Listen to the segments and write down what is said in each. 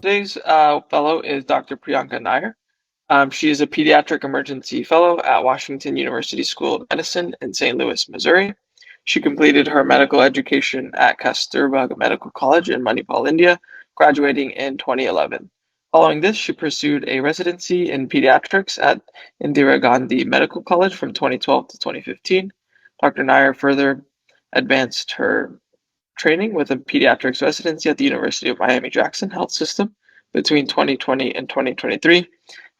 Today's fellow is Dr. Priyanka Nair. She is a pediatric emergency fellow at Washington University School of Medicine in St. Louis, Missouri. She completed her medical education at Kasturba Medical College in Manipal, India, graduating in 2011. Following this, she pursued a residency in pediatrics at Indira Gandhi Medical College from 2012 to 2015. Dr. Nair further advanced her training with a pediatrics residency at the University of Miami-Jackson Health System between 2020 and 2023.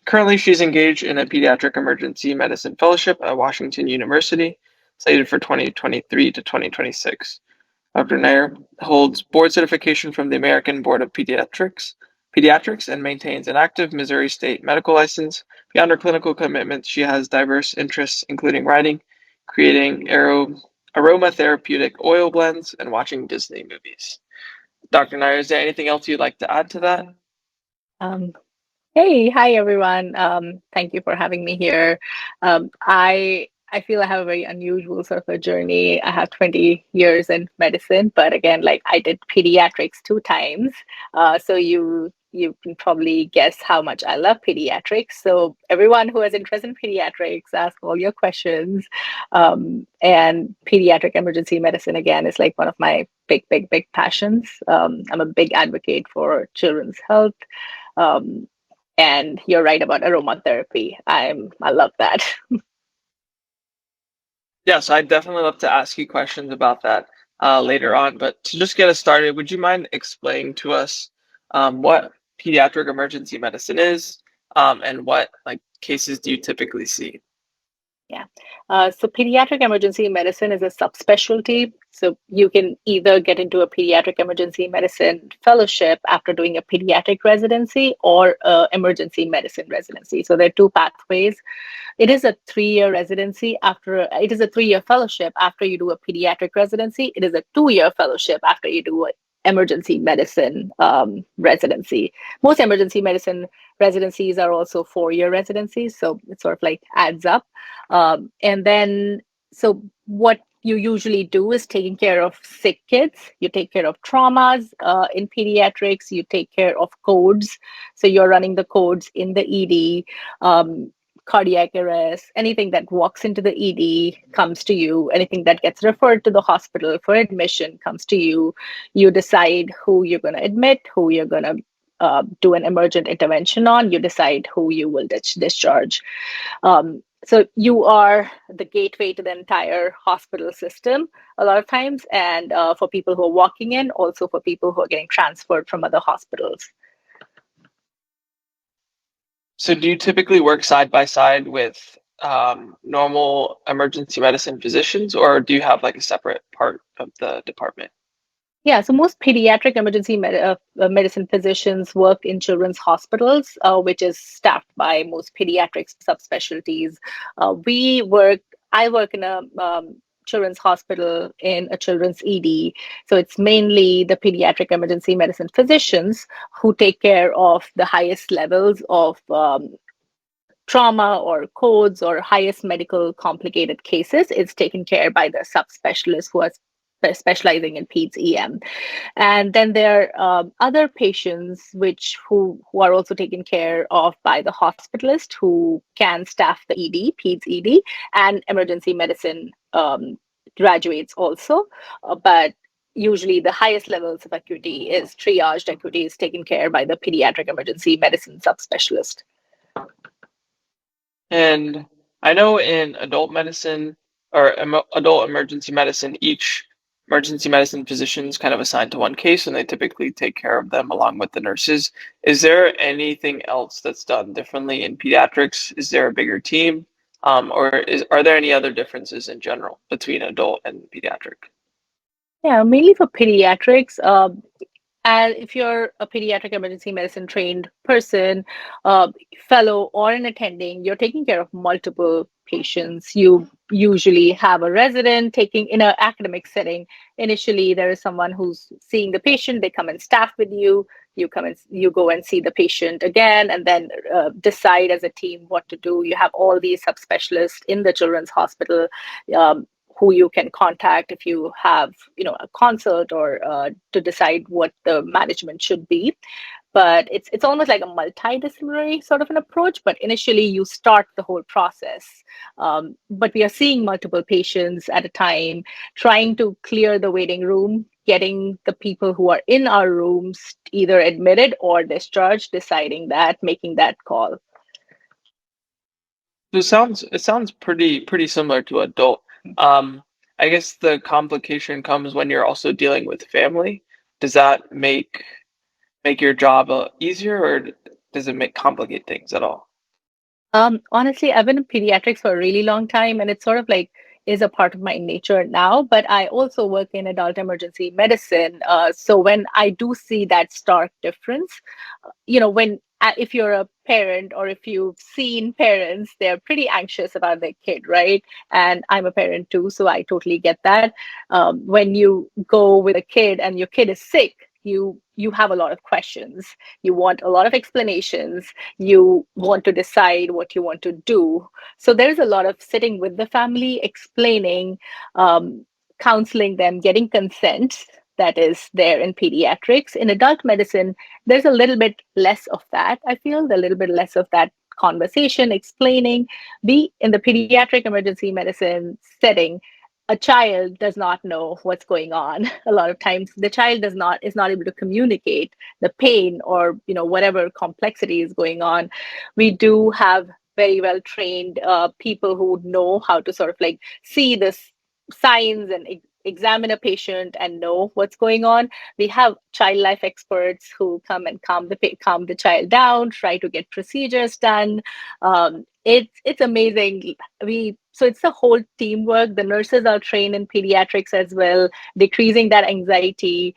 Currently, she's engaged in a pediatric emergency medicine fellowship at Washington University, slated for 2023 to 2026. Dr. Nair holds board certification from the American Board of Pediatrics and maintains an active Missouri state medical license. Beyond her clinical commitments, she has diverse interests, including writing, creating aromatherapeutic oil blends, and watching Disney movies. Dr. Nair, is there anything else you'd like to add to that? Um, Hey, hi everyone. Thank you for having me here. I feel I have a very unusual sort of a journey. I have 20 years in medicine, but again, like I did pediatrics two times. So you can probably guess how much I love pediatrics. So everyone who has interest in pediatrics, ask all your questions. And pediatric emergency medicine again is like one of my big passions. I'm a big advocate for children's health. Um, and you're right about aromatherapy. I love that. Yes, I'd definitely love to ask you questions about that later on. But to just get us started, would you mind explaining to us what pediatric emergency medicine is, and what cases do you typically see? Yeah. So pediatric emergency medicine is a subspecialty. So you can either get into a pediatric emergency medicine fellowship after doing a pediatric residency or a emergency medicine residency. So there are two pathways. It is a 3-year residency after it is a 3-year fellowship after you do a pediatric residency. It is a 2-year fellowship after you do a emergency medicine residency. Most emergency medicine residencies are also 4-year residencies, so it sort of like adds up. And then, so what you usually do is taking care of sick kids. You take care of traumas in pediatrics. You take care of codes. So you're running the codes in the ED. Cardiac arrest, anything that walks into the ED comes to you. Anything that gets referred to the hospital for admission comes to you. You decide who you're going to admit, who you're going to do an emergent intervention on. You decide who you will discharge. So you are the gateway to the entire hospital system a lot of times, and for people who are walking in, also for people who are getting transferred from other hospitals. So do you typically work side by side with normal emergency medicine physicians, or do you have like a separate part of the department? Yeah, so most pediatric emergency medicine physicians work in children's hospitals, which is staffed by most pediatric subspecialties. I work in a children's hospital in a children's ED. So it's mainly the pediatric emergency medicine physicians who take care of the highest levels of trauma or codes or highest medical complicated cases. It's taken care by the subspecialists who are specializing in peds EM. And then there are other patients who are also taken care of by the hospitalist who can staff the ED, peds ED, and emergency medicine graduates also. But usually the highest levels of acuity is triaged acuity is taken care by the pediatric emergency medicine subspecialist. And I know in adult medicine or adult emergency medicine, each emergency medicine physician is kind of assigned to one case and they typically take care of them along with the nurses. Is there anything else that's done differently in pediatrics? Is there a bigger team? Are there any other differences in general between adult and pediatric? Yeah, mainly for pediatrics. And if you're a pediatric emergency medicine trained person, uh, fellow, or an attending, you're taking care of multiple patients. You usually have a resident taking in an academic setting. Initially, there is someone who's seeing the patient. They come and staff with you. You go and see the patient again, and then decide as a team what to do. You have all these subspecialists in the children's hospital. Um, who you can contact if you have a consult or to decide what the management should be. but it's almost like a multidisciplinary sort of an approach. But initially, you start the whole process. But we are seeing multiple patients at a time, trying to clear the waiting room, getting the people who are in our rooms either admitted or discharged, deciding that, making that call. So it sounds pretty similar to adult. Um, I guess the complication comes when you're also dealing with family. Does that make your job easier, or does it make complicate things at all? Honestly, I've been in pediatrics for a really long time, and it's sort of like is a part of my nature now. But I also work in adult emergency medicine. So when I do see that stark difference, when if you're a parent or if you've seen parents, they're pretty anxious about their kid, right? And I'm a parent too, so I totally get that. When you go with a kid and your kid is sick, you have a lot of questions. You want a lot of explanations. You want to decide what you want to do. So there's a lot of sitting with the family, explaining, um, counseling them, getting consent that is there in pediatrics. In adult medicine, there's a little bit less of that. I feel a little bit less of that conversation, explaining. Be in the pediatric emergency medicine setting, a child does not know what's going on. A lot of times the child is not able to communicate the pain or whatever complexity is going on. We do have very well trained people who know how to sort of like see this signs and examine a patient and know what's going on. We have child life experts who come and calm the child down, try to get procedures done. It's amazing. We so it's the whole teamwork. The nurses are trained in pediatrics as well, decreasing that anxiety,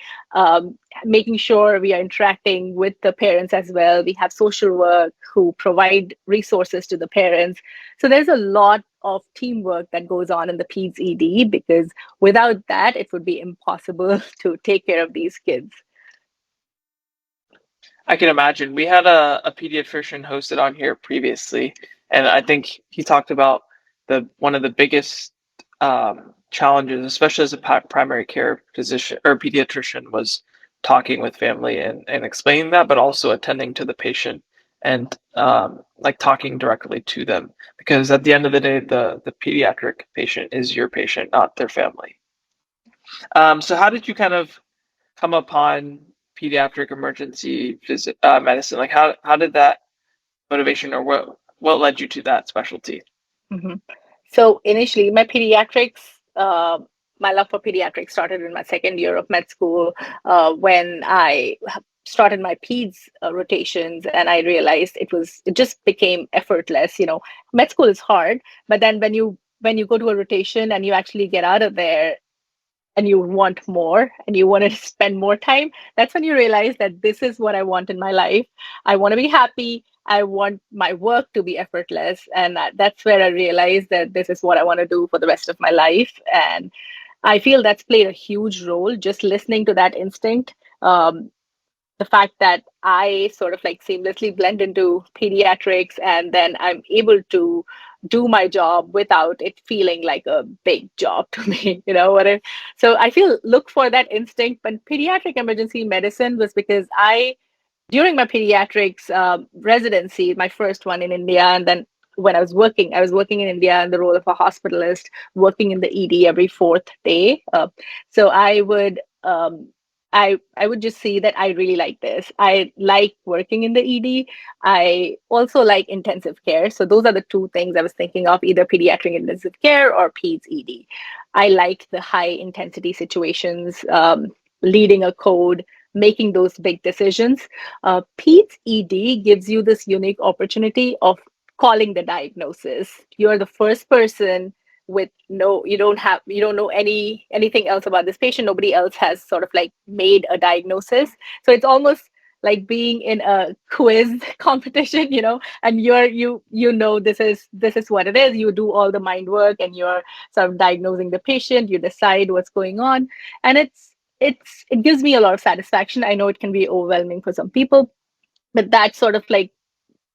making sure we are interacting with the parents as well. We have social work who provide resources to the parents. So there's a lot of teamwork that goes on in the PEDS ED, because without that, it would be impossible to take care of these kids. I can imagine. We had a pediatrician hosted on here previously, and I think he talked about the one of the biggest challenges, especially as a primary care physician or pediatrician, was talking with family and explaining that, but also attending to the patient and like talking directly to them. Because at the end of the day, the pediatric patient is your patient, not their family. So how did you kind of come upon pediatric emergency medicine? Like how did that motivation or what led you to that specialty? Mhm. So initially, my love for pediatrics started in my second year of med school, when I started my peds rotations, and I realized it just became effortless. Med school is hard, but then when you go to a rotation and you actually get out of there, and you want more and you want to spend more time, that's when you realize that this is what I want in my life. I want to be happy. I want my work to be effortless. And that's where I realized that this is what I want to do for the rest of my life. And I feel that's played a huge role, just listening to that instinct. The fact that I sort of like seamlessly blend into pediatrics, and then I'm able to do my job without it feeling like a big job to me. You know what I So I feel look for that instinct. But pediatric emergency medicine was because I during my pediatrics residency, my first one in India, and then when I was working in India in the role of a hospitalist, working in the ED every fourth day. So I would just see that I really like this. I like working in the ED. I also like intensive care. So those are the two things I was thinking of, either pediatric intensive care or peds ED. I like the high intensity situations, leading a code, making those big decisions. Peds ED gives you this unique opportunity of calling the diagnosis. You're the first person with no you don't know anything else about this patient. Nobody else has sort of like made a diagnosis. So it's almost like being in a quiz competition, and this is what it is. You do all the mind work and you're sort of diagnosing the patient, you decide what's going on. And it gives me a lot of satisfaction. I know it can be overwhelming for some people, but that sort of like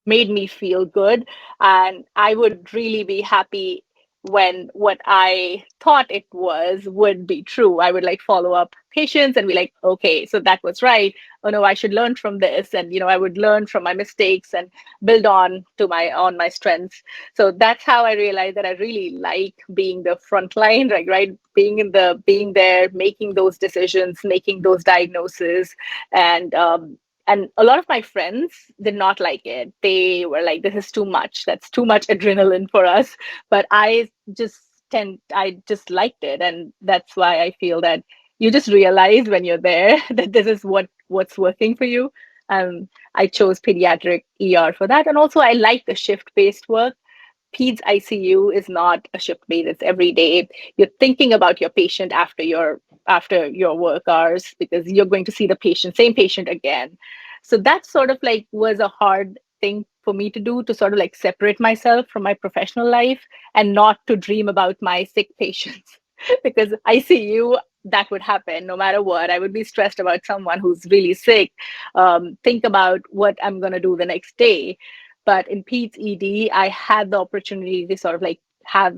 made me feel good. And I would really be happy when what I thought it was would be true. I would like follow up patients and be like, okay, so that was right. Oh no, I should learn from this. And I would learn from my mistakes and build on my strengths. So that's how I realized that I really like being the front line, like right, being there, making those decisions, making those diagnoses. And a lot of my friends did not like it. They were like, this is too much. That's too much adrenaline for us. But just I just liked it. And that's why I feel that you just realize when you're there that this is what's working for you. I chose pediatric ER for that. And also I like the shift-based work. Peds ICU is not a shift base, it's every day. You're thinking about your patient after your work hours because you're going to see the same patient again. So that sort of like was a hard thing for me to do, to sort of like separate myself from my professional life and not to dream about my sick patients. Because ICU, that would happen no matter what. I would be stressed about someone who's really sick, think about what I'm going to do the next day. But in Pete's ED, I had the opportunity to sort of like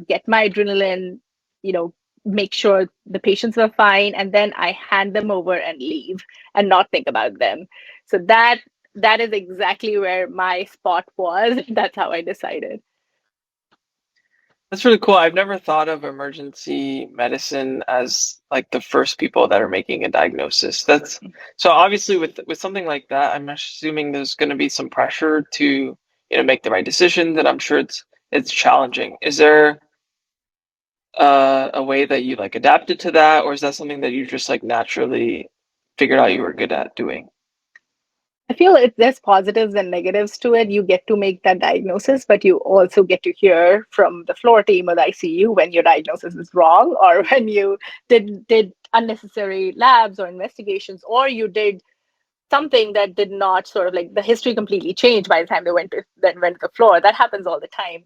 get my adrenaline, you know, make sure the patients were fine, and then I hand them over and leave and not think about them. So that is exactly where my spot was. That's how I decided. That's really cool. I've never thought of emergency medicine as like the first people that are making a diagnosis. That's so obviously with something like that, I'm assuming there's going to be some pressure to, make the right decisions, and I'm sure it's challenging. Is there a way that you like adapted to that, or is that something that you just like naturally figured out you were good at doing? I feel there's positives and negatives to it. You get to make that diagnosis, but you also get to hear from the floor team or the ICU when your diagnosis is wrong, or when you did unnecessary labs or investigations, or you did something that did not sort of like the history completely changed by the time they went to the floor. That happens all the time.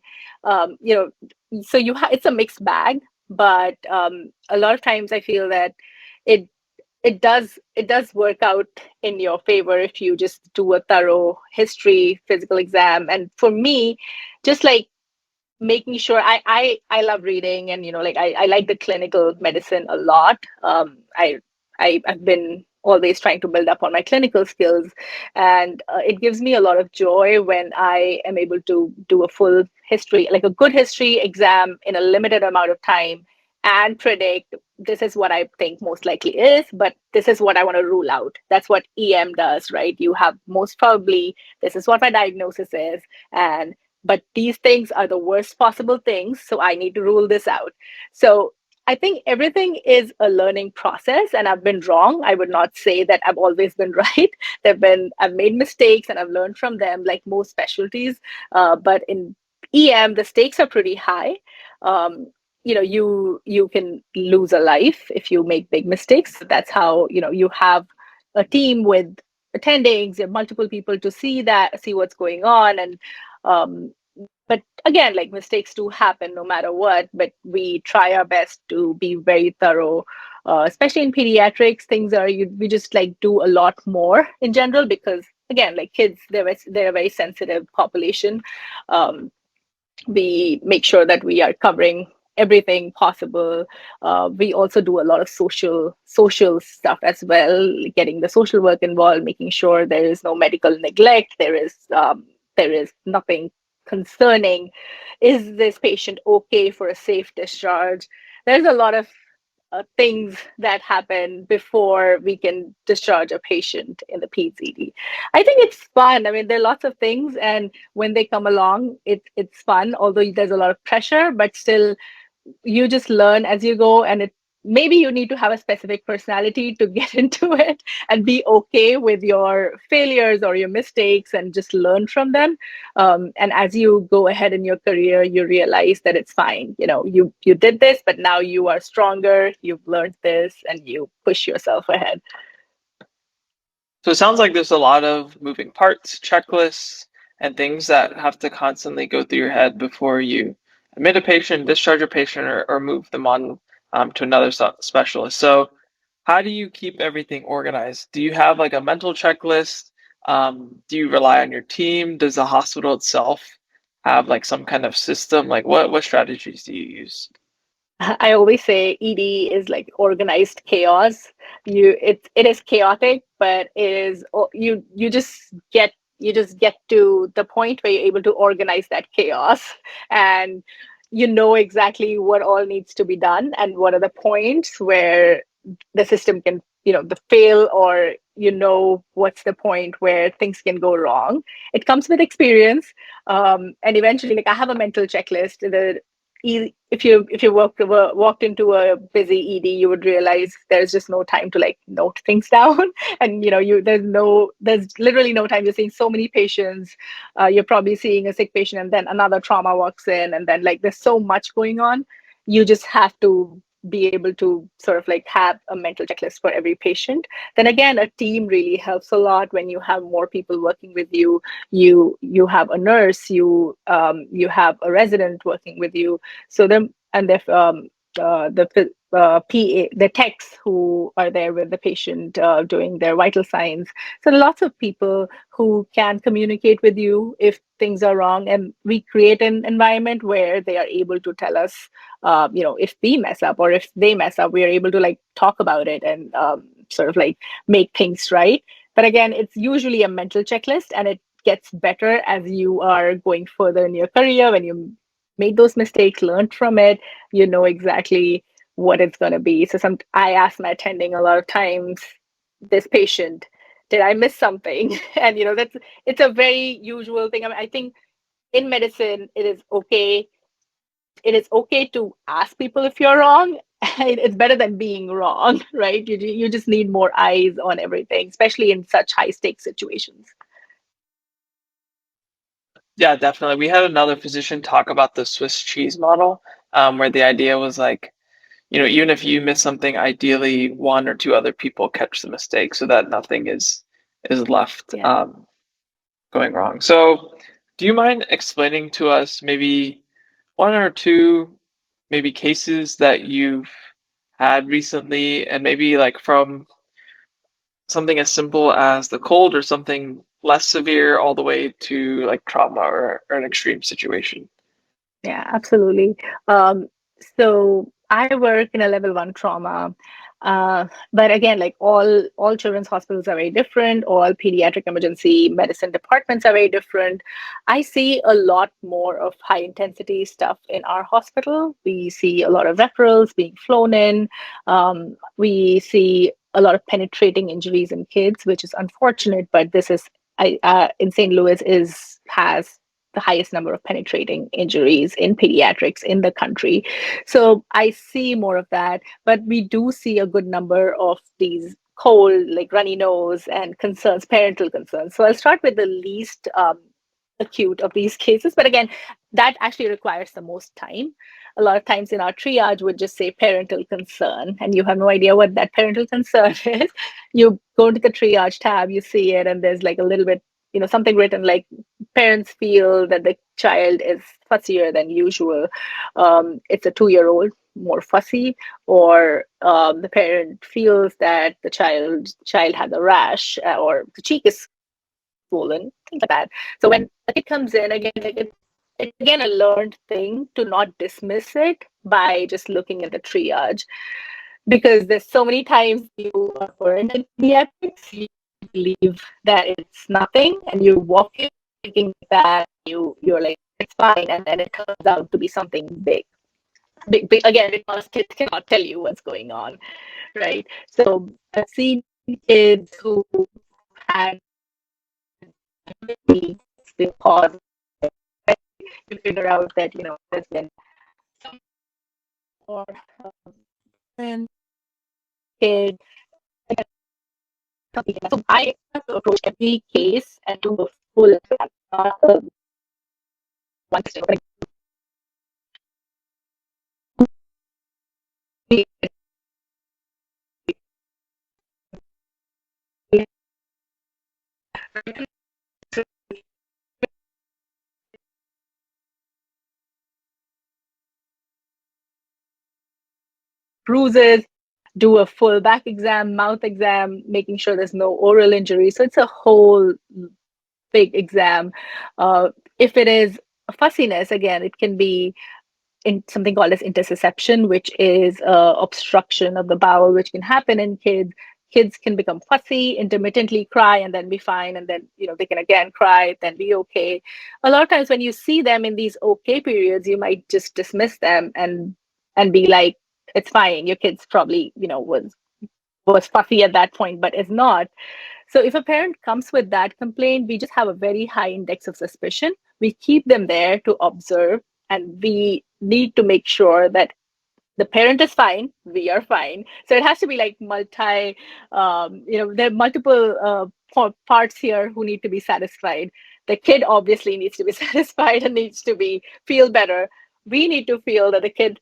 So it's a mixed bag, but a lot of times I feel that it it does work out in your favor if you just do a thorough history physical exam. And for me, just like making sure I love reading, and like I like the clinical medicine a lot. I've been always trying to build up on my clinical skills, and it gives me a lot of joy when I am able to do a full history, like a good history exam in a limited amount of time, and predict this is what I think most likely is, but this is what I want to rule out. That's what EM does, right? You have most probably, this is what my diagnosis is, and but these things are the worst possible things, so I need to rule this out. So I think everything is a learning process, and I've been wrong. I would not say that I've always been right. I've made mistakes and I've learned from them, like most specialties. But in EM, the stakes are pretty high. um, you can lose a life if you make big mistakes. That's how you have a team with attendings, you have multiple people to see what's going on. And um, but again, like mistakes do happen no matter what, but we try our best to be very thorough. Especially in pediatrics, we just like do a lot more in general, because again, like kids, they're a very sensitive population. um, we make sure that we are covering everything possible. We also do a lot of social stuff as well, getting the social work involved, making sure there is no medical neglect. There is nothing concerning. Is this patient okay for a safe discharge? There's a lot of things that happen before we can discharge a patient in the PCD. I think it's fun. I mean, there are lots of things, and when they come along, it's fun. Although there's a lot of pressure, but still, you just learn as you go. And maybe you need to have a specific personality to get into it and be okay with your failures or your mistakes and just learn from them. And as you go ahead in your career, you realize that it's fine. You did this, but now you are stronger, you've learned this, and you push yourself ahead. So it sounds like there's a lot of moving parts, checklists, and things that have to constantly go through your head before you admit a patient, discharge a patient, or move them on to another specialist. So, how do you keep everything organized? Do you have like a mental checklist? Do you rely on your team? Does the hospital itself have like some kind of system? Like what strategies do you use? I always say ED is like organized chaos. It is chaotic, but it is you just get to the point where you're able to organize that chaos, and you know exactly what all needs to be done and what are the points where the system can, the fail, or what's the point where things can go wrong. It comes with experience, and eventually, like, I have a mental checklist. If you walked into a busy ED, you would realize there's just no time to like note things down, and there's literally no time. You're seeing so many patients. You're probably seeing a sick patient, and then another trauma walks in, and then like there's so much going on. You just have to be able to sort of like have a mental checklist for every patient. Then again, a team really helps a lot when you have more people working with you. You have a nurse, you have a resident working with you. So them and the PA, the techs who are there with the patient doing their vital signs. So lots of people who can communicate with you if things are wrong, and we create an environment where they are able to tell us, if we mess up or if they mess up, we are able to like talk about it and sort of like make things right. But again, it's usually a mental checklist, and it gets better as you are going further in your career. When you made those mistakes, learned from it, you know exactly what it's going to be. So I ask my attending a lot of times, this patient, did I miss something? And it's a very usual thing. I mean, I think in medicine, it is okay to ask people if you're wrong. It's better than being wrong, right? You just need more eyes on everything, especially in such high stakes situations. Yeah, definitely. We had another physician talk about the Swiss cheese model, where the idea was like, even if you miss something, ideally one or two other people catch the mistake so that nothing is left Yeah. going wrong. So, do you mind explaining to us maybe one or two maybe cases that you've had recently, and maybe like from something as simple as the cold or something less severe all the way to like trauma or an extreme situation? Yeah, absolutely. Um, so I work in a level one trauma, but again, like all children's hospitals are very different. All pediatric emergency medicine departments are very different. I see a lot more of high intensity stuff in our hospital. We see a lot of referrals being flown in. We see a lot of penetrating injuries in kids, which is unfortunate, but this is in St. Louis is has the highest number of penetrating injuries in pediatrics in the country. So I see more of that, but we do see a good number of these cold, like runny nose and concerns, parental concerns. So I'll start with the least acute of these cases. But again, that actually requires the most time. A lot of times in our triage would just say parental concern, and you have no idea what that parental concern is. You go to the triage tab, you see it, and there's like a little bit, something written like parents feel that the child is fussier than usual. It's a 2-year-old, more fussy, or the parent feels that the child has a rash, or the cheek is swollen, things like that. So when a kid comes in, again, it's again a learned thing to not dismiss it by just looking at the triage, because there's so many times you are burned in pediatrics, you believe that it's nothing, and you walk in thinking that you're like it's fine, and then it turns out to be something big. Big again, because kids cannot tell you what's going on, right? So I've seen kids who had the cause, you figure out that there's been some or kid. So I have to approach every case and do a full exam, not a one step. Bruises, do a full back exam, mouth exam, making sure there's no oral injury. So it's a whole big exam. If it is fussiness, again, it can be in something called as intussusception, which is obstruction of the bowel, which can happen in kids. Kids can become fussy, intermittently cry, and then be fine, and then they can again cry, then be okay. A lot of times, when you see them in these okay periods, you might just dismiss them and be like, "It's fine. Your kid's probably was fussy at that point, but is not." So if a parent comes with that complaint, we just have a very high index of suspicion. We keep them there to observe, and we need to make sure that the parent is fine, we are fine. So it has to be like there are multiple parts here who need to be satisfied. The kid obviously needs to be satisfied and needs to be feel better. We need to feel that the kid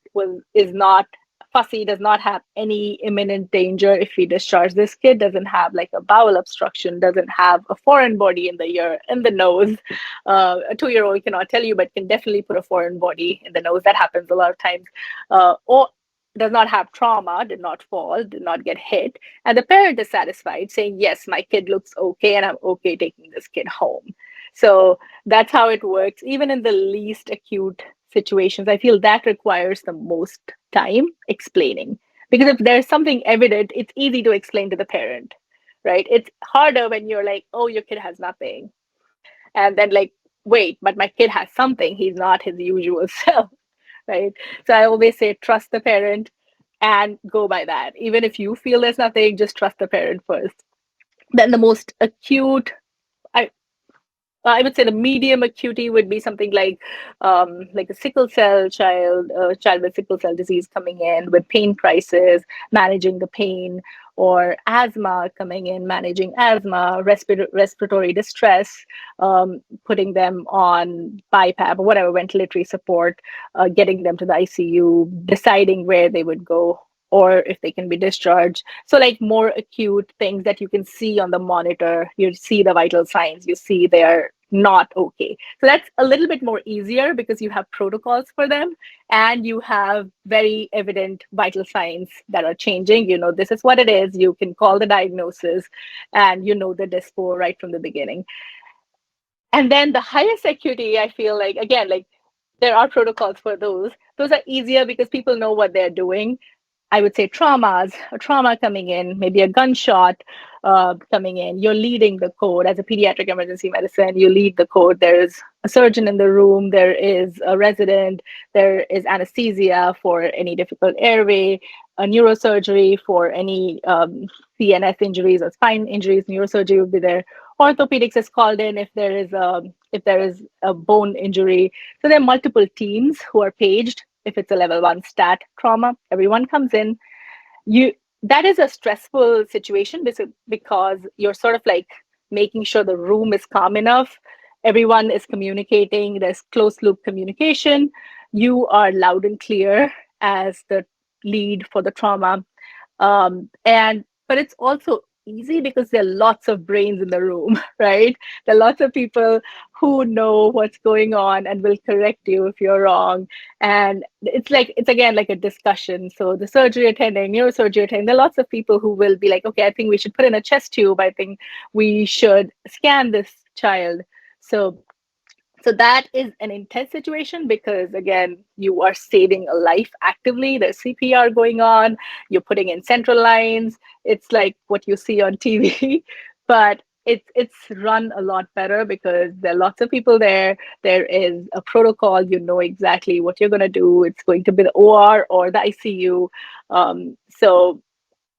is not fussy, does not have any imminent danger. If we discharge this kid, doesn't have like a bowel obstruction, doesn't have a foreign body in the ear, in the nose. A 2-year-old cannot tell you, but can definitely put a foreign body in the nose. That happens a lot of times. Or does not have trauma, did not fall, did not get hit, and the parent is satisfied, saying, "Yes, my kid looks okay, and I'm okay taking this kid home." So that's how it works. Even in the least acute situations, I feel that requires the most time explaining. Because if there's something evident, it's easy to explain to the parent, right? It's harder when you're like, "Oh, your kid has nothing." And then, like, "Wait, but my kid has something. He's not his usual self." Right? So I always say trust the parent and go by that. Even if you feel there's nothing, just trust the parent first. Then the most acute, I I would say the medium acuity would be something like a sickle cell child, a child with sickle cell disease coming in with pain crisis, managing the pain, or asthma coming in, managing asthma, respiratory distress, putting them on BiPAP or whatever ventilatory support, getting them to the ICU, deciding where they would go or if they can be discharged. So, like more acute things that you can see on the monitor, you see the vital signs, you see they're not okay. So, that's a little bit more easier because you have protocols for them and you have very evident vital signs that are changing. This is what it is. You can call the diagnosis and the dispo right from the beginning. And then the highest acuity, I feel like, again, like there are protocols for those. Those are easier because people know what they're doing. I would say traumas, a trauma coming in, maybe a gunshot coming in. You're leading the code as a pediatric emergency medicine. You lead the code. There is a surgeon in the room. There is a resident. There is anesthesia for any difficult airway, a neurosurgery for any CNS injuries or spine injuries. Neurosurgery would be there. Orthopedics is called in if there is a bone injury. So there are multiple teams who are paged. If it's a level 1 stat trauma, everyone comes in. That is a stressful situation because you're sort of like making sure the room is calm enough. Everyone is communicating. There's closed loop communication. You are loud and clear as the lead for the trauma. But it's also easy because there are lots of brains in the room, right? There are lots of people who know what's going on and will correct you if you're wrong. And it's again like a discussion. So the surgery attending, neurosurgery attending, there are lots of people who will be like, "Okay, I think we should put in a chest tube. I think we should scan this child." So that is an intense situation because, again, you are saving a life actively. There's CPR going on. You're putting in central lines. It's like what you see on TV, but it's run a lot better because there are lots of people there. There is a protocol. You know exactly what you're going to do. It's going to be the OR or the ICU. So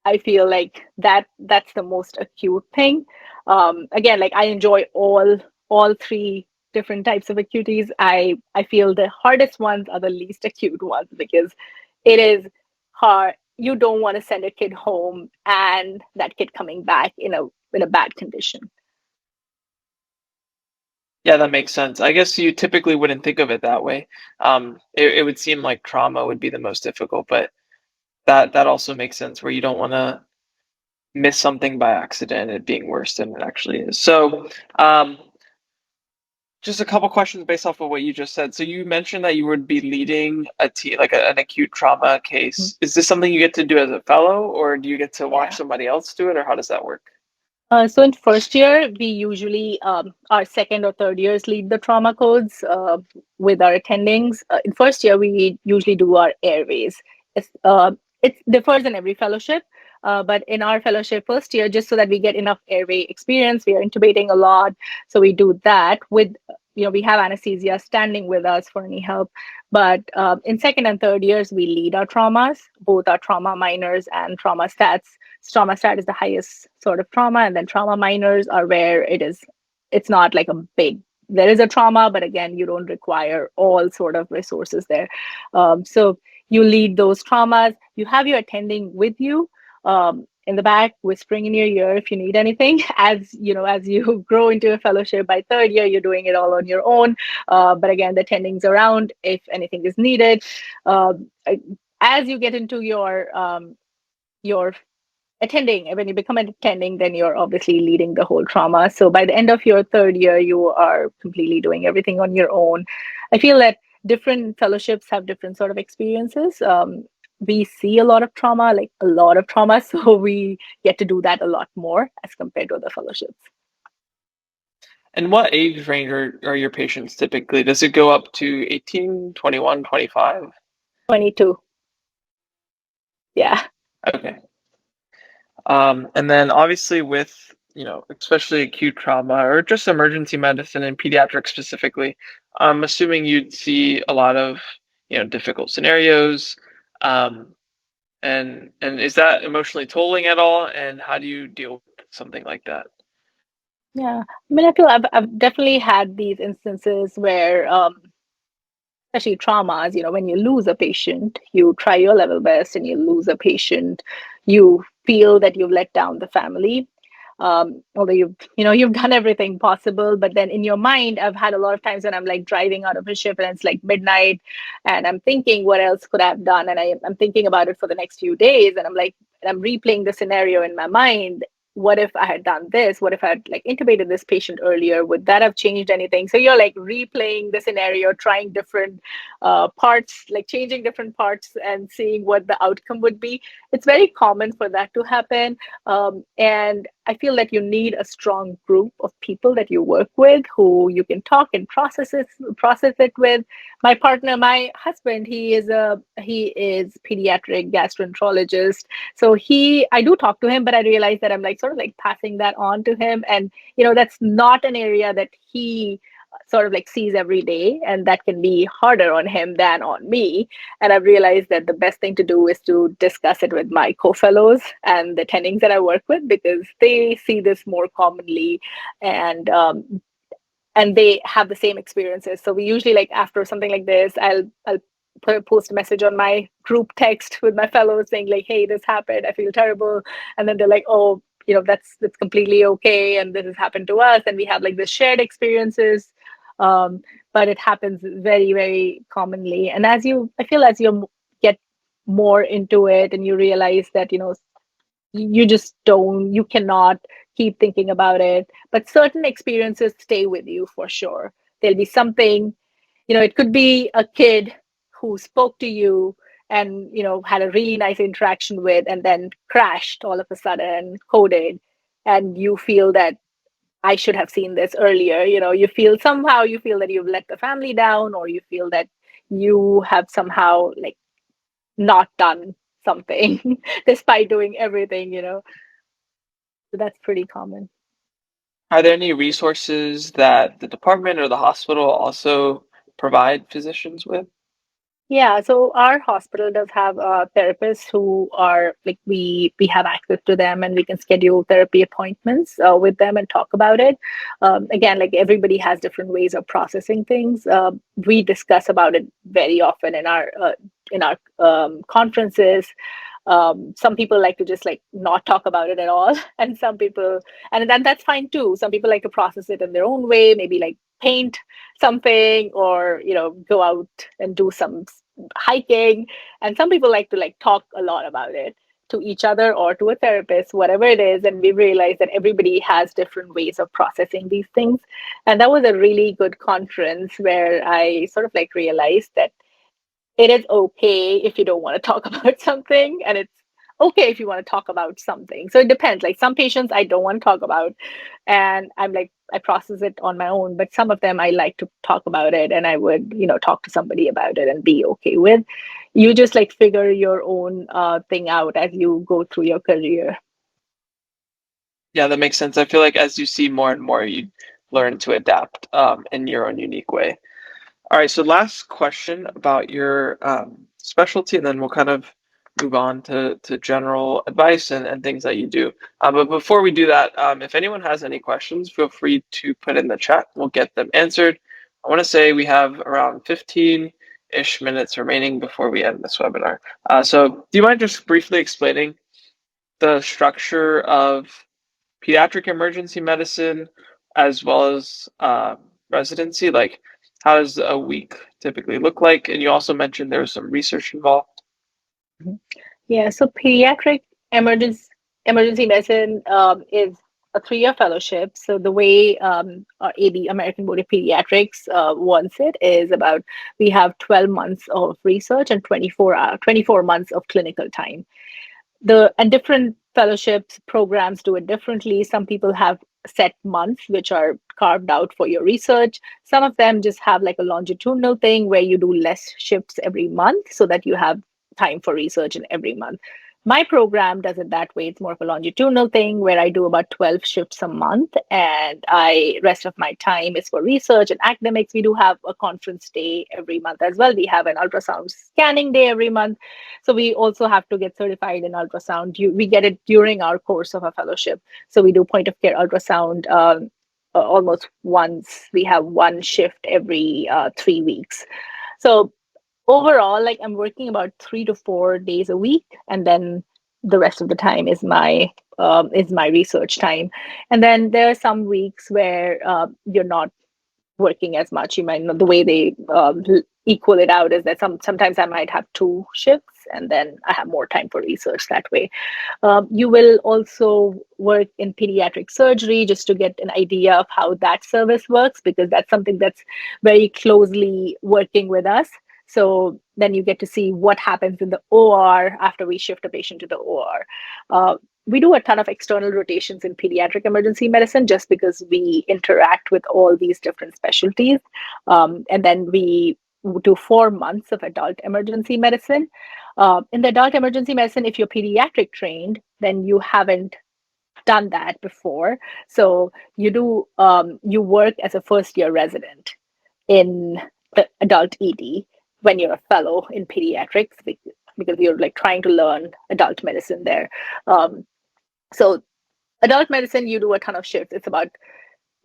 I feel like that's the most acute thing. Again, like I enjoy all three different types of acuities. I feel the hardest ones are the least acute ones because it is hard. You don't want to send a kid home and that kid coming back in a bad condition. Yeah, that makes sense. I guess you typically wouldn't think of it that way. It would seem like trauma would be the most difficult, but that also makes sense where you don't want to miss something by accident, it being worse than it actually is. So, just a couple questions based off of what you just said. So you mentioned that you would be leading a team, like an acute trauma case. Is this something you get to do as a fellow, or do you get to watch Yeah. somebody else do it, or how does that work? So in first year, we usually our second or third years lead the trauma codes with our attendings. In first year, we usually do our airways. It's, it differs in every fellowship, but in our fellowship first year, just so that we get enough airway experience, we are intubating a lot, so we do that with. We have anesthesia standing with us for any help. But in second and third years, we lead our traumas, both our trauma minors and trauma stats. Trauma stat is the highest sort of trauma, and then trauma minors are where it's not like a big, there is a trauma, but again, you don't require all sort of resources there. So you lead those traumas, you have your attending with you, in the back whispering in your ear if you need anything. As you grow into a fellowship, by third year you're doing it all on your own, but again, the attending's around if anything is needed. As you get into your attending, and when you become an attending, then you're obviously leading the whole trauma. So by the end of your third year, you are completely doing everything on your own. I feel that different fellowships have different sort of experiences. We see a lot of trauma, like a lot of trauma, so we get to do that a lot more as compared to other fellowships. And what age range are your patients typically? Does it go up to 18, 21, 25? 22. Yeah. Okay. And then obviously with, especially acute trauma or just emergency medicine and pediatrics specifically, I'm assuming you'd see a lot of, difficult scenarios. Um, and is that emotionally tolling at all? And how do you deal with something like that? Yeah. I mean, I feel I've definitely had these instances where especially traumas, when you lose a patient, you try your level best and you lose a patient, you feel that you've let down the family. Although you've done everything possible, but then in your mind, I've had a lot of times when I'm like driving out of a shift and it's like midnight, and I'm thinking what else could I have done, and I'm thinking about it for the next few days, and I'm replaying the scenario in my mind. What if I had done this? What if I had like intubated this patient earlier? Would that have changed anything? So you're like replaying the scenario, trying different parts, like changing different parts and seeing what the outcome would be. It's very common for that to happen. And I feel that you need a strong group of people that you work with who you can talk and process it with. My partner, my husband, he is pediatric gastroenterologist. So I do talk to him, but I realize that I'm like sort of like passing that on to him. And, that's not an area that he sort of like sees every day. And that can be harder on him than on me. And I've realized that the best thing to do is to discuss it with my co-fellows and the attendings that I work with, because they see this more commonly, and and they have the same experiences. So we usually, like, after something like this, I'll post a message on my group text with my fellows saying like, hey, this happened, I feel terrible. And then they're like, oh, that's completely okay, and this has happened to us, and we have like the shared experiences. um, but it happens very, very commonly. And I feel as you get more into it and you realize that you just don't, you cannot keep thinking about it, but certain experiences stay with you for sure. There'll be something, it could be a kid who spoke to you and had a really nice interaction with, and then crashed all of a sudden, coded, and you feel that I should have seen this earlier. You feel that you've let the family down, or you feel that you have somehow like not done something despite doing everything. So that's pretty common. Are there any resources that the department or the hospital also provide physicians with? Yeah, so our hospital does have therapists who are like, we have access to them, and we can schedule therapy appointments with them and talk about it. Again, like, everybody has different ways of processing things. We discuss about it very often in our conferences. Some people like to just like not talk about it at all, and some people, and then that's fine too. Some people like to process it in their own way, maybe like paint something, or go out and do some hiking. And some people like to like talk a lot about it to each other or to a therapist, whatever it is. And we realized that everybody has different ways of processing these things. And that was a really good conference where I sort of like realized that it is okay if you don't want to talk about something, and it's okay if you want to talk about something. So it depends. Like some patients I don't want to talk about, and I'm like I process it on my own. But some of them I like to talk about it, and I would talk to somebody about it and be okay with. You just like figure your own thing out as you go through your career. Yeah, that makes sense. I feel like as you see more and more, you learn to adapt in your own unique way. All right, so last question about your specialty, and then we'll kind of move on to general advice and things that you do. But before we do that, if anyone has any questions, feel free to put in the chat. We'll get them answered. I want to say we have around 15-ish minutes remaining before we end this webinar. So do you mind just briefly explaining the structure of pediatric emergency medicine as well as residency? Like, how does a week typically look like? And you also mentioned there was some research involved. Mhm. Yeah, so pediatric emergency emergency medicine is a 3-year fellowship. So the way our AB, American Board of Pediatrics, wants it is about we have 12 months of research and 24 months of clinical time. And different fellowships programs do it differently. Some people have set months which are carved out for your research. Some of them just have like a longitudinal thing where you do less shifts every month so that you have time for research in every month. My program does it that way. It's more of a longitudinal thing where I do about 12 shifts a month, and I rest of my time is for research and academics. We do have a conference day every month as well. We have an ultrasound scanning day every month. So we also have to get certified in ultrasound. We get it during our course of a fellowship. So we do point of care ultrasound almost once. We have one shift every 3 weeks. So overall, like I'm working about 3 to 4 days a week, and then the rest of the time is my research time. And then there are some weeks where you're not working as much. You might know the way they equal it out is that sometimes I might have 2 shifts, and then I have more time for research that way. You will also work in pediatric surgery just to get an idea of how that service works, because that's something that's very closely working with us. So then you get to see what happens in the OR after we shift a patient to the OR. We do a ton of external rotations in pediatric emergency medicine just because we interact with all these different specialties. And then we do 4 months of adult emergency medicine. In the adult emergency medicine, if you're pediatric trained, then you haven't done that before. So you work as a first year resident in the adult ED when you're a fellow in pediatrics, because you're like trying to learn adult medicine there. So adult medicine, you do a ton of shifts.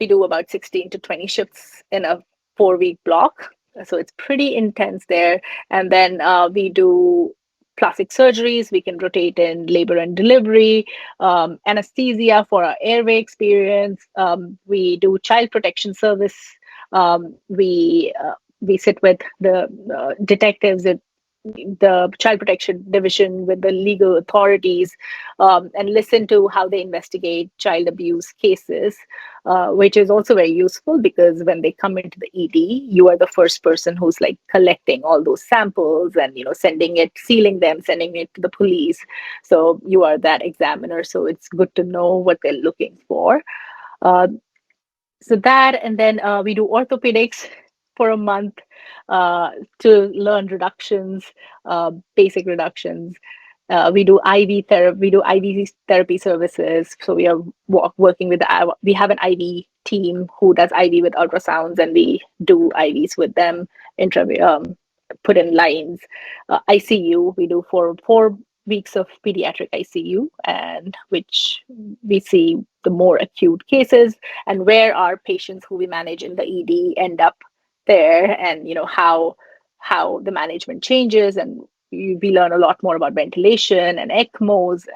We do about 16 to 20 shifts in a 4-week block. So it's pretty intense there. And then we do plastic surgeries. We can rotate in labor and delivery, anesthesia for our airway experience. We do child protection service. We sit with the detectives at the child protection division with the legal authorities, and listen to how they investigate child abuse cases, which is also very useful because when they come into the ED, you are the first person who's like collecting all those samples and sealing them, sending it to the police. So you are that examiner. So it's good to know what they're looking for. Uh, so that, and then we do orthopedics for a month to learn reductions, basic reductions. We do IV therapy. We do IV therapy services. So we are working with we have an IV team who does IV with ultrasounds, and we do IVs with them. Put in lines. ICU. We do 4 weeks of pediatric ICU, and which we see the more acute cases and where our patients who we manage in the ED end up there, and how the management changes, and we learn a lot more about ventilation and ECMOs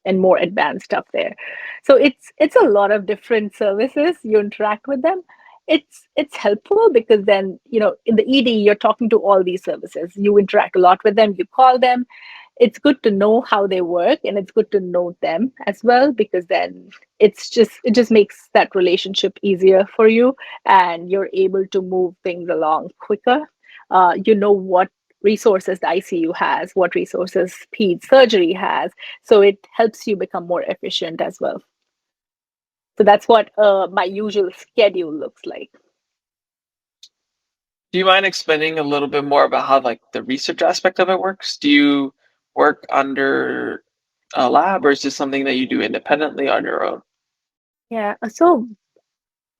and more advanced stuff there. So it's a lot of different services. You interact with them. It's helpful because then in the ED you're talking to all these services. You interact a lot with them. You call them. It's good to know how they work, and it's good to know them as well, because then it just makes that relationship easier for you, and you're able to move things along quicker. You know what resources the ICU has, what resources ped surgery has. So it helps you become more efficient as well. So that's what my usual schedule looks like. Do you mind explaining a little bit more about how like the research aspect of it works? Do you work under a lab, or is this something that you do independently on your own? Yeah. So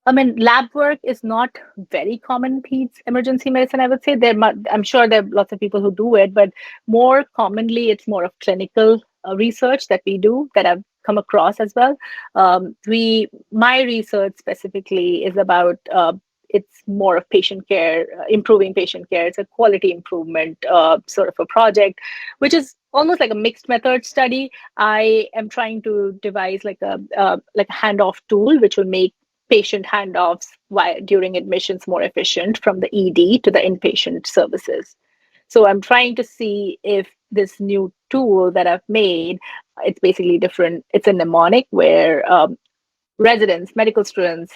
I mean, lab work is not very common in peds emergency medicine. I would say I'm sure there are lots of people who do it, but more commonly, it's more of clinical research that we do that I've come across as well. My research specifically is about it's more of patient care, improving patient care. It's a quality improvement sort of a project, which is almost like a mixed method study. I am trying to devise like a handoff tool, which will make patient handoffs during admissions more efficient from the ED to the inpatient services. So I'm trying to see if this new tool that I've made, it's basically different. It's a mnemonic where residents, medical students,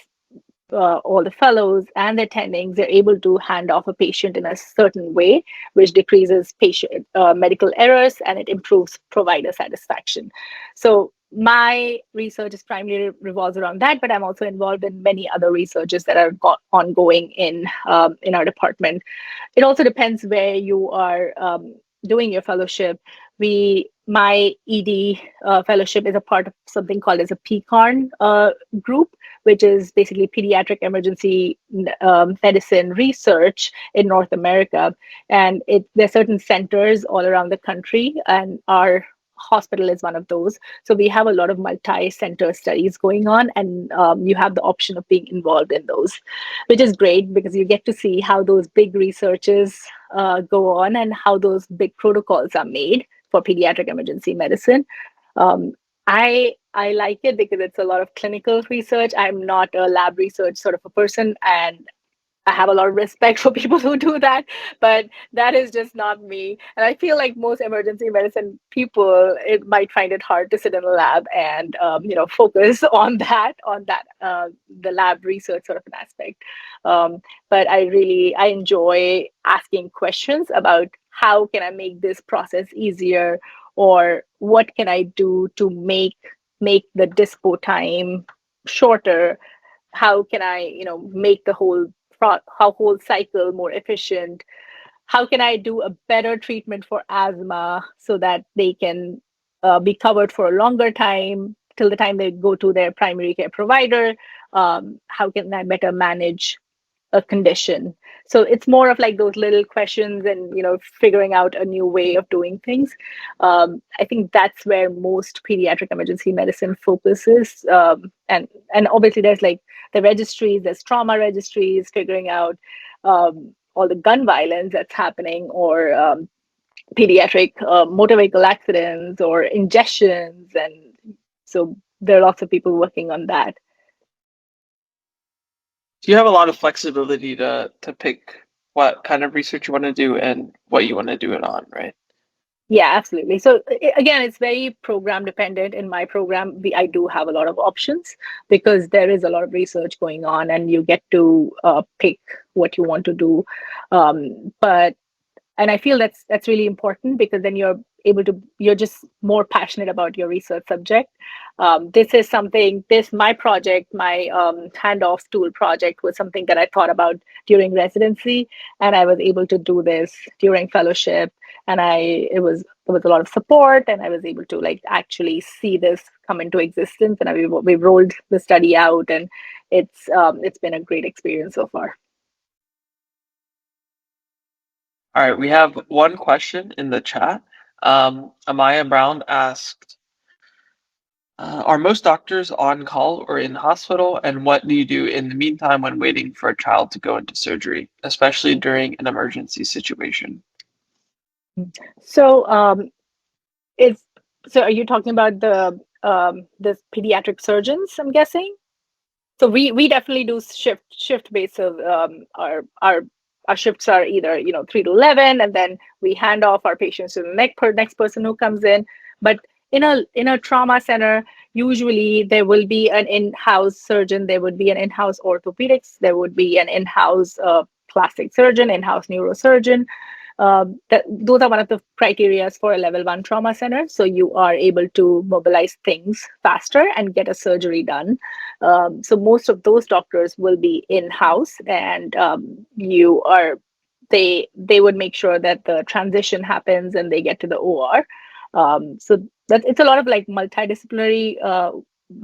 all the fellows and the attendings are able to hand off a patient in a certain way, which decreases patient medical errors and it improves provider satisfaction. So my research is primarily revolves around that, but I'm also involved in many other researches that are ongoing in our department. It also depends where you are doing your fellowship. My ED fellowship is a part of something called as a PCARN group, which is basically pediatric emergency medicine research in North America. And there are certain centers all around the country, and our hospital is one of those. So we have a lot of multi-center studies going on, and you have the option of being involved in those, which is great because you get to see how those big researches go on and how those big protocols are made for pediatric emergency medicine. Um, I like it because it's a lot of clinical research. I'm not a lab research sort of a person, and I have a lot of respect for people who do that, but that is just not me. And I feel like most emergency medicine people, it might find it hard to sit in a lab and focus on that the lab research sort of an aspect. But I enjoy asking questions about how can I make this process easier, or what can I do to make the dispo time shorter. How can I make the whole cycle more efficient. How can I do a better treatment for asthma so that they can be covered for a longer time till the time they go to their primary care provider. How can I better manage a condition? So it's more of like those little questions and figuring out a new way of doing things. I think that's where most pediatric emergency medicine focuses. And obviously there's like the registries, there's trauma registries, figuring out all the gun violence that's happening, or pediatric motor vehicle accidents or ingestions. And so there are lots of people working on that. Do you have a lot of flexibility to pick what kind of research you want to do and what you want to do it on, right? Yeah, absolutely. So again, it's very program dependent. In my program, I do have a lot of options because there is a lot of research going on, and you get to pick what you want to do. But and I feel that's really important because then you're just more passionate about your research subject. My project, my handoff tool project was something that I thought about during residency, and I was able to do this during fellowship, and there was a lot of support, and I was able to like actually see this come into existence, and we've rolled the study out, and it's been a great experience so far. All right, we have one question in the chat. Amaya Brown asked, are most doctors on call or in hospital, and what do you do in the meantime when waiting for a child to go into surgery, especially during an emergency situation? So is so are you talking about the pediatric surgeons, I'm guessing? So we definitely do shift based. So our shifts are either 3 to 11, and then we hand off our patients to the next person who comes in. But in a trauma center, usually there will be an in-house surgeon, there would be an in-house orthopedics, there would be an in-house plastic surgeon, in-house neurosurgeon. those are one of the criteria for a level 1 trauma center. So you are able to mobilize things faster and get a surgery done. So most of those doctors will be in-house, and they would make sure that the transition happens and they get to the OR. So that it's a lot of like multidisciplinary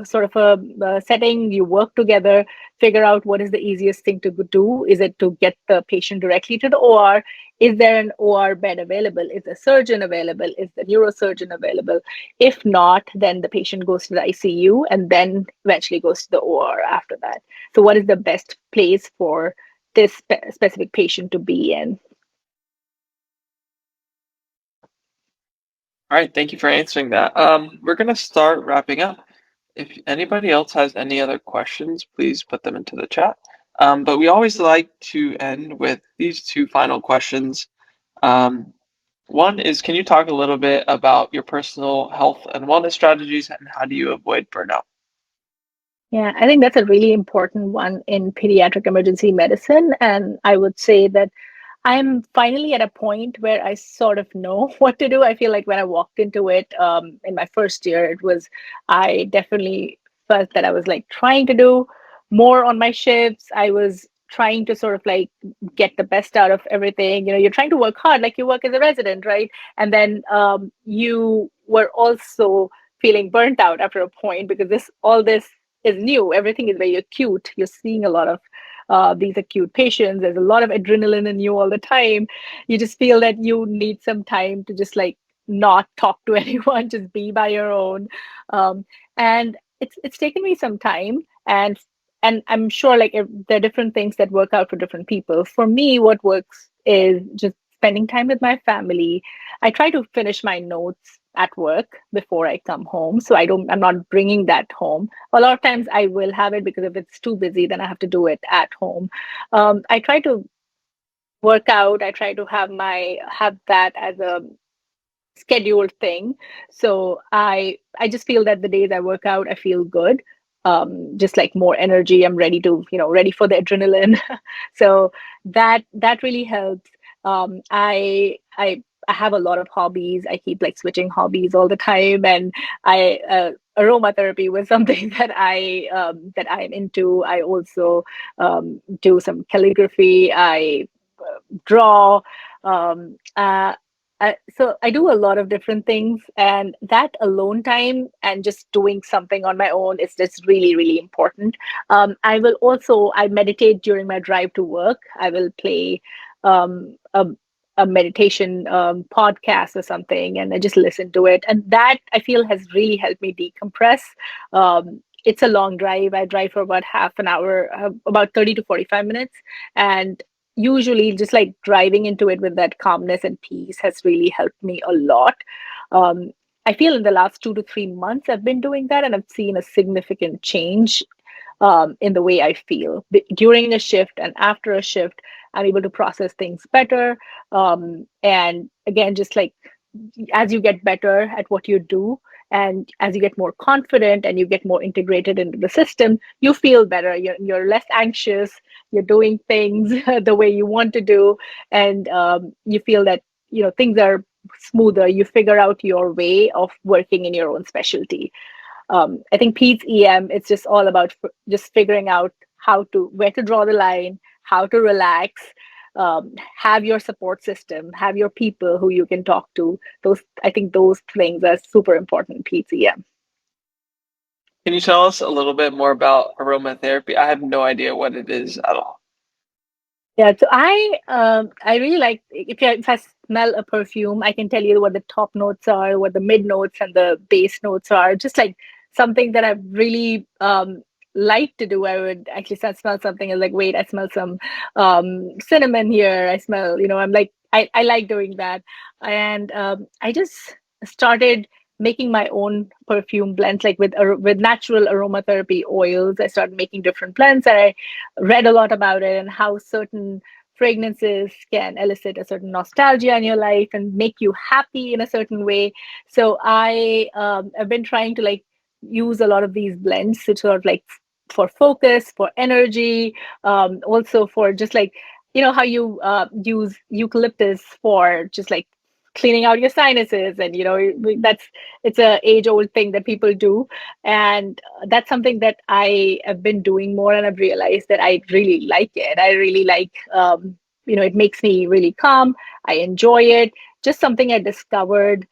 sort of a setting. You work together, figure out what is the easiest thing to do. Is it to get the patient directly to the OR? Is there an OR bed available? Is the surgeon available? Is the neurosurgeon available? If not, then the patient goes to the ICU and then eventually goes to the OR after that. So what is the best place for this specific patient to be in? All right, thank you for answering that. We're going to start wrapping up. If anybody else has any other questions, please put them into the chat. But we always like to end with these two final questions. One is, can you talk a little bit about your personal health and wellness strategies and how do you avoid burnout? Yeah, I think that's a really important one in pediatric emergency medicine. And I would say that I'm finally at a point where I sort of know what to do. I feel like when I walked into it in my first year, I definitely felt that I was like trying to do more on my shifts. I was trying to sort of like get the best out of everything. You know, you're trying to work hard, like you work as a resident, right? And then you were also feeling burnt out after a point because all this is new. Everything is very acute. You're seeing a lot of these acute patients. There's a lot of adrenaline in you all the time. You just feel that you need some time to just like not talk to anyone, just be by your own. And it's taken me some time, and I'm sure like there are different things that work out for different people. For me, what works is just spending time with my family. I try to finish my notes at work before I come home, so I'm not bringing that home. A lot of times I will have it because if it's too busy, then I have to do it at home. I try to work out. I try to have that as a scheduled thing. So I just feel that the days I work out, I feel good. Just like more energy. I'm ready to, ready for the adrenaline. So that really helps. I have a lot of hobbies. I keep like switching hobbies all the time, and aromatherapy was something that I'm into. I also do some calligraphy. I draw. Um, uh, so I do a lot of different things, and that alone time and just doing something on my own is just really, really important. I meditate during my drive to work. I will play um, a, a meditation podcast or something, and I just listen to it. And that I feel has really helped me decompress. It's a long drive. I drive for about half an hour, about 30 to 45 minutes. And usually just like driving into it with that calmness and peace has really helped me a lot. um, I feel in the last 2 to 3 months I've been doing that, and I've seen a significant change in the way I feel during a shift and after a shift. I'm able to process things better, and again, just like as you get better at what you do, and as you get more confident and you get more integrated into the system, you feel better. You're less anxious. You're doing things the way you want to do, and you feel that things are smoother. You figure out your way of working in your own specialty. I think Pete's EM, it's just all about just figuring out where to draw the line, how to relax, have your support system, have your people who you can talk to. I think those things are super important in Pete's EM. Can you tell us a little bit more about aromatherapy? I have no idea what it is at all. Yeah, so I really like if I smell a perfume, I can tell you what the top notes are, what the mid notes and the base notes are. Just like something that I really like to do. I would actually smell something and like, wait, I smell some cinnamon here. I smell, I'm like, I like doing that, and I just started making my own perfume blends, like with natural aromatherapy oils. I started making different blends, and I read a lot about it and how certain fragrances can elicit a certain nostalgia in your life and make you happy in a certain way. So I've been trying to like use a lot of these blends to sort of like for focus, for energy, also for just like you know how you use eucalyptus for just like cleaning out your sinuses, and that's it's a age old thing that people do, and that's something that I have been doing more, and I've realized that I really like it. I really like, it makes me really calm. I enjoy it. Just something I discovered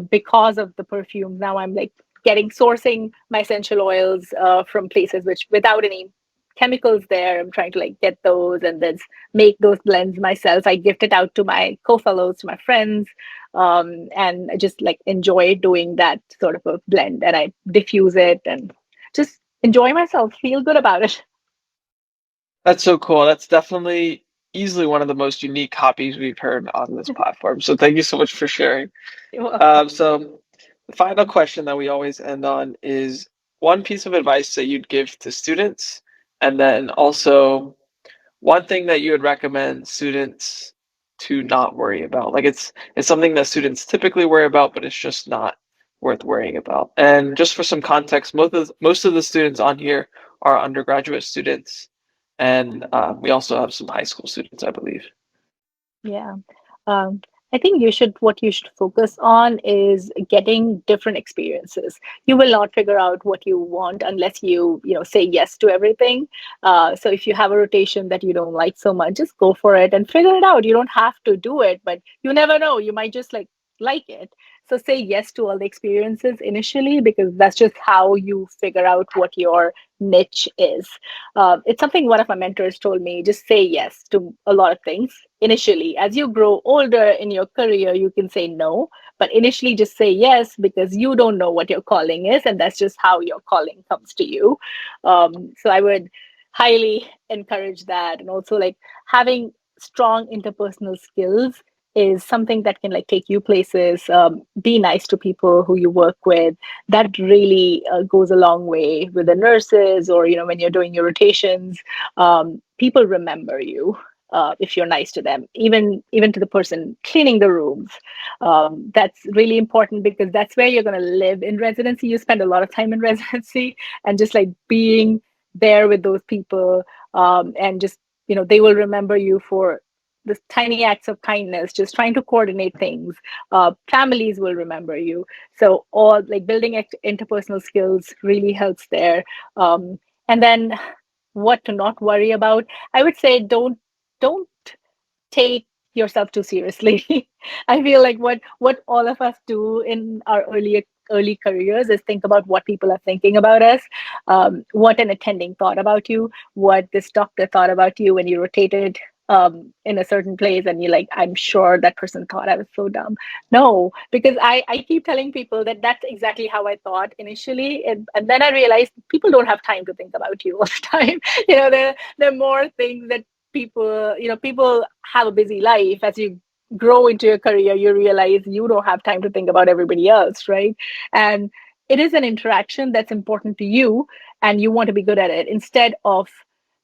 because of the perfume. Now I'm like getting sourcing my essential oils from places which without any chemicals there. I'm trying to like get those and then make those blends myself. I gift it out to my co-fellows, to my friends, and I just like enjoy doing that sort of a blend. And I diffuse it and just enjoy myself, feel good about it. That's so cool. That's definitely easily one of the most unique hobbies we've heard on this platform. So thank you so much for sharing. You're welcome. So the final question that we always end on is one piece of advice that you'd give to students, and then also one thing that you would recommend students to not worry about. Like it's something that students typically worry about, but it's just not worth worrying about. And just for some context, most of the students on here are undergraduate students, and we also have some high school students, I believe. Yeah. Um, I think what you should focus on is getting different experiences. You will not figure out what you want unless say yes to everything. So if you have a rotation that you don't like so much, just go for it and figure it out. You don't have to do it, but you never know. You might just like it. So say yes to all the experiences initially, because that's just how you figure out what your niche is. It's something one of my mentors told me, just say yes to a lot of things initially. As you grow older in your career, you can say no, but initially just say yes, because you don't know what your calling is, and that's just how your calling comes to you. So I would highly encourage that. And also like having strong interpersonal skills is something that can like take you places. Be nice to people who you work with. That really goes a long way with the nurses, or when you're doing your rotations. People remember you if you're nice to them, even to the person cleaning the rooms. That's really important, because that's where you're going to live in residency. You spend a lot of time in residency, and just like being there with those people, and just they will remember you for the tiny acts of kindness, just trying to coordinate things. Families will remember you. So all like building interpersonal skills really helps there. And then what to not worry about, I would say don't take yourself too seriously. I feel like what all of us do in our early careers is think about what people are thinking about us, what an attending thought about you, what this doctor thought about you when you rotated in a certain place, and you're like, I'm sure that person thought I was so dumb. No, because I keep telling people that that's exactly how I thought initially, and then I realized people don't have time to think about you all the time. There are more things that people have a busy life. As you grow into your career, you realize you don't have time to think about everybody else, right? And it is an interaction that's important to you, and you want to be good at it. Instead of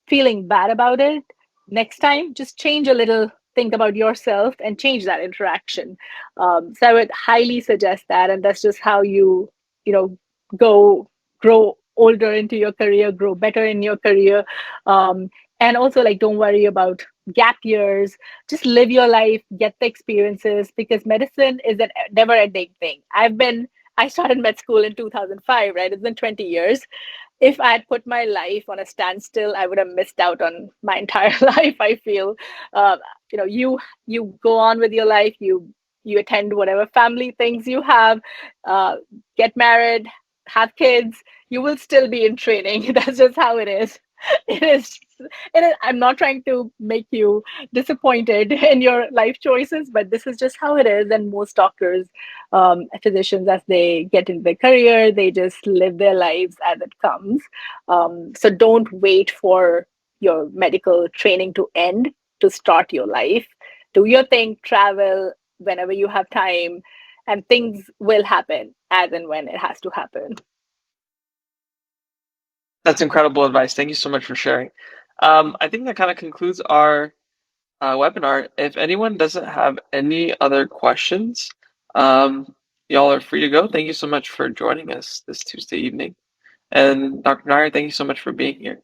feeling bad about it, next time just change a little, think about yourself and change that interaction. So I would highly suggest that, and that's just how you know go grow older into your career, grow better in your career. And also like don't worry about gap years. Just live your life, get the experiences, because medicine is a never ending thing. I started med school in 2005, right? It's been 20 years. If I had put my life on a standstill, I would have missed out on my entire life. I feel, uh, you go on with your life, you attend whatever family things you have, uh, get married, have kids. You will still be in training. That's just how it is. It is. It is. I'm not trying to make you disappointed in your life choices, but this is just how it is. And most doctors, physicians, as they get into their career, they just live their lives as it comes. So don't wait for your medical training to end to start your life. Do your thing, travel whenever you have time, and things will happen as and when it has to happen. That's incredible advice. Thank you so much for sharing. I think that kind of concludes our webinar. If anyone doesn't have any other questions, y'all are free to go. Thank you so much for joining us this Tuesday evening. And Dr. Nair, thank you so much for being here.